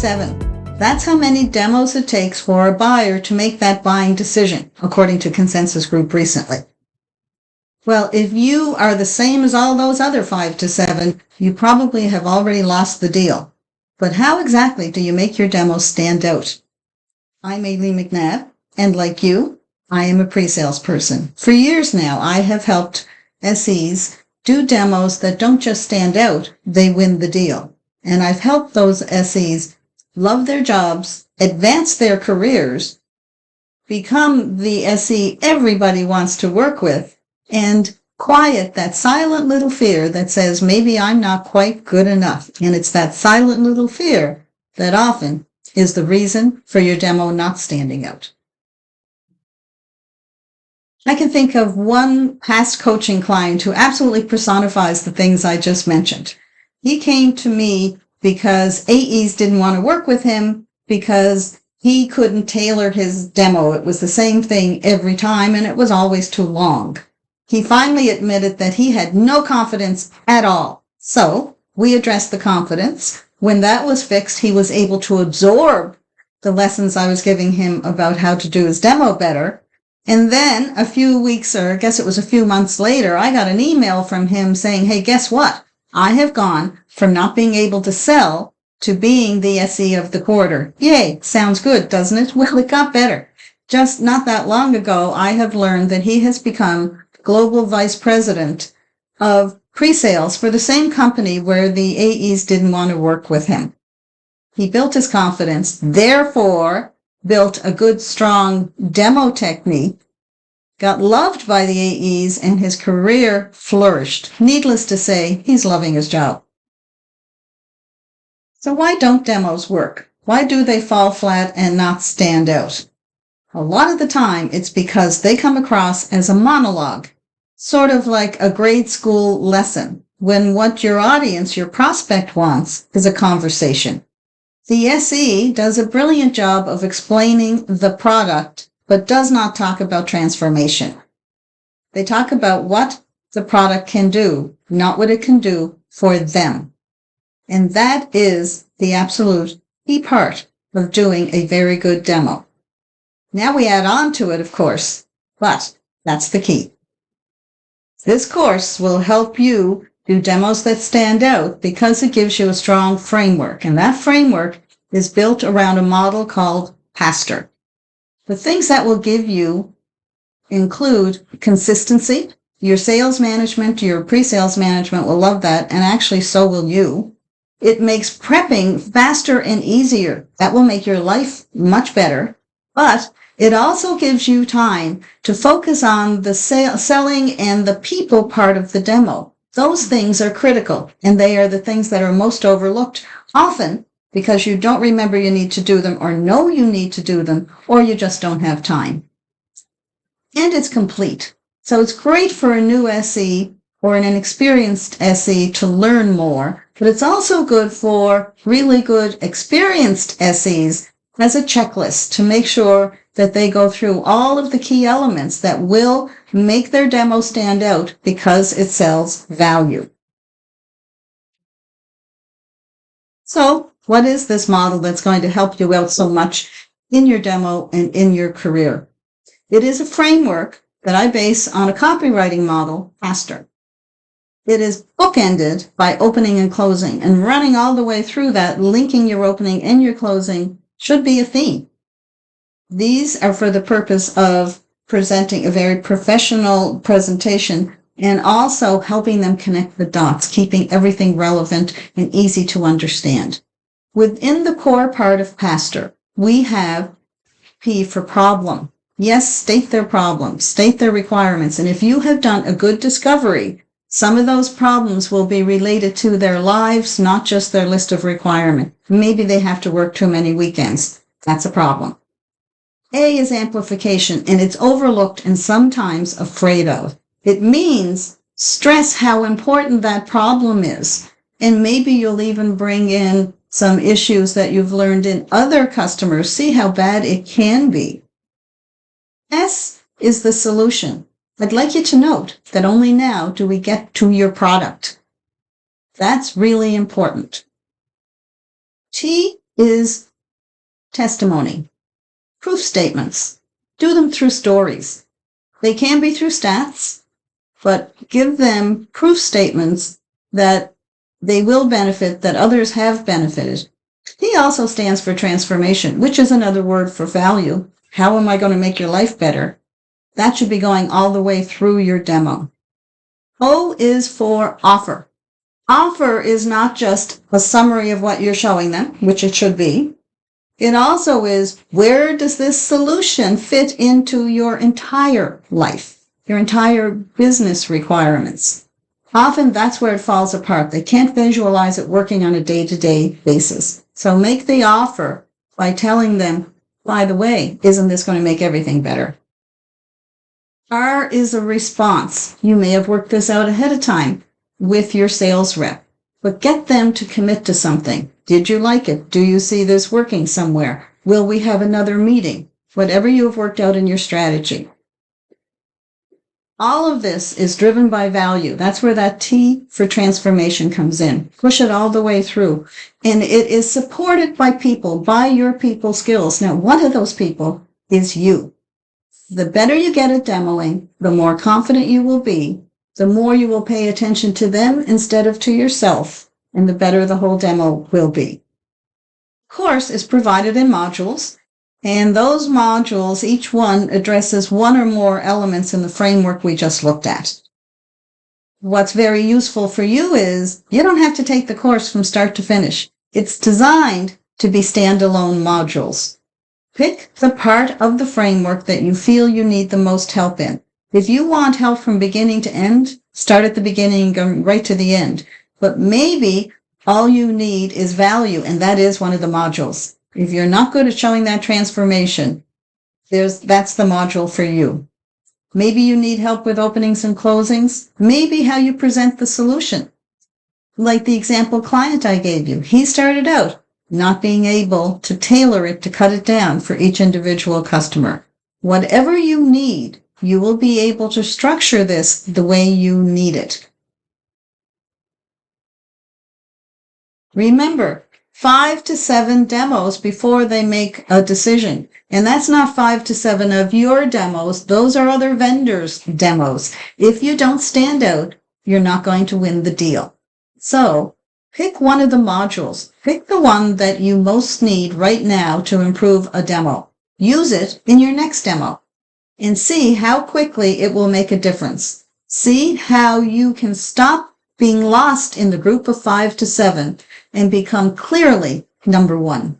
7. That's how many demos it takes for a buyer to make that buying decision, according to Consensus Group recently. Well, if you are the same as all those other 5 to 7, you probably have already lost the deal. But how exactly do you make your demos stand out? I'm Aileen McNabb, and like you, I am a pre-sales person. For years now, I have helped SEs do demos that don't just stand out, they win the deal. And I've helped those SEs love their jobs, advance their careers, become the SE everybody wants to work with, and quiet that silent little fear that says, maybe I'm not quite good enough. And it's that silent little fear that often is the reason for your demo not standing out. I can think of one past coaching client who absolutely personifies the things I just mentioned. He came to me because AEs didn't want to work with him because he couldn't tailor his demo. It was the same thing every time, and it was always too long. He finally admitted that he had no confidence at all. So we addressed the confidence. When that was fixed, he was able to absorb the lessons I was giving him about how to do his demo better. And then a few weeks, or I guess it was a few months later, I got an email from him saying, hey, guess what? I have gone from not being able to sell to being the SE of the quarter. Yay, sounds good, doesn't it? Well, it got better. Just not that long ago, I have learned that he has become Global Vice President of pre-sales for the same company where the AEs didn't want to work with him. He built his confidence, therefore built a good, strong demo technique, got loved by the AEs, and his career flourished. Needless to say, he's loving his job. So why don't demos work? Why do they fall flat and not stand out? A lot of the time, it's because they come across as a monologue, sort of like a grade school lesson, when what your audience, your prospect wants is a conversation. The SE does a brilliant job of explaining the product, but does not talk about transformation. They talk about what the product can do, not what it can do for them. And that is the absolute key part of doing a very good demo. Now we add on to it, of course, but that's the key. This course will help you do demos that stand out because it gives you a strong framework, and that framework is built around a model called PASTER. The things that will give you include consistency. Your sales management, your pre-sales management will love that, and actually so will you. It makes prepping faster and easier. That will make your life much better, but it also gives you time to focus on the selling and the people part of the demo. Those things are critical, and they are the things that are most overlooked, often because you don't remember you need to do them, or know you need to do them, or you just don't have time. And it's complete. So it's great for a new SE or an inexperienced SE to learn more, but it's also good for really good experienced SEs as a checklist to make sure that they go through all of the key elements that will make their demo stand out because it sells value. So, what is this model that's going to help you out so much in your demo and in your career? It is a framework that I base on a copywriting model, PASTER. It is bookended by opening and closing, and running all the way through that, linking your opening and your closing should be a theme. These are for the purpose of presenting a very professional presentation and also helping them connect the dots, keeping everything relevant and easy to understand. Within the core part of PASTER, we have P for problem. Yes, state their problems, state their requirements, and if you have done a good discovery, some of those problems will be related to their lives, not just their list of requirements. Maybe they have to work too many weekends. That's a problem. A is amplification, and it's overlooked and sometimes afraid of. It means stress how important that problem is, and maybe you'll even bring in some issues that you've learned in other customers. See how bad it can be. S is the solution. I'd like you to note that only now do we get to your product. That's really important. T is testimony, proof statements. Do them through stories. They can be through stats, but give them proof statements that they will benefit, that others have benefited. T also stands for transformation, which is another word for value. How am I going to make your life better? That should be going all the way through your demo. O is for offer. Offer is not just a summary of what you're showing them, which it should be. It also is, where does this solution fit into your entire life, your entire business requirements? Often that's where it falls apart. They can't visualize it working on a day-to-day basis. So make the offer by telling them, by the way, isn't this going to make everything better? R is a response. You may have worked this out ahead of time with your sales rep, but get them to commit to something. Did you like it? Do you see this working somewhere? Will we have another meeting? Whatever you have worked out in your strategy. All of this is driven by value. That's where that T for transformation comes in. Push it all the way through. And it is supported by people, by your people skills. Now, one of those people is you. The better you get at demoing, the more confident you will be, the more you will pay attention to them instead of to yourself, and the better the whole demo will be. Course is provided in modules, and those modules, each one addresses one or more elements in the framework we just looked at. What's very useful for you is you don't have to take the course from start to finish. It's designed to be standalone modules. Pick the part of the framework that you feel you need the most help in. If you want help from beginning to end, start at the beginning and go right to the end. But maybe all you need is value, and that is one of the modules. If you're not good at showing that transformation, that's the module for you. Maybe you need help with openings and closings. Maybe how you present the solution. Like the example client I gave you. He started out not being able to tailor it, to cut it down for each individual customer. Whatever you need, you will be able to structure this the way you need it. Remember, 5 to 7 demos before they make a decision. And that's not 5 to 7 of your demos. Those are other vendors' demos. If you don't stand out, you're not going to win the deal. So pick one of the modules. Pick the one that you most need right now to improve a demo. Use it in your next demo and see how quickly it will make a difference. See how you can stop being lost in the group of 5 to 7 and become clearly number 1.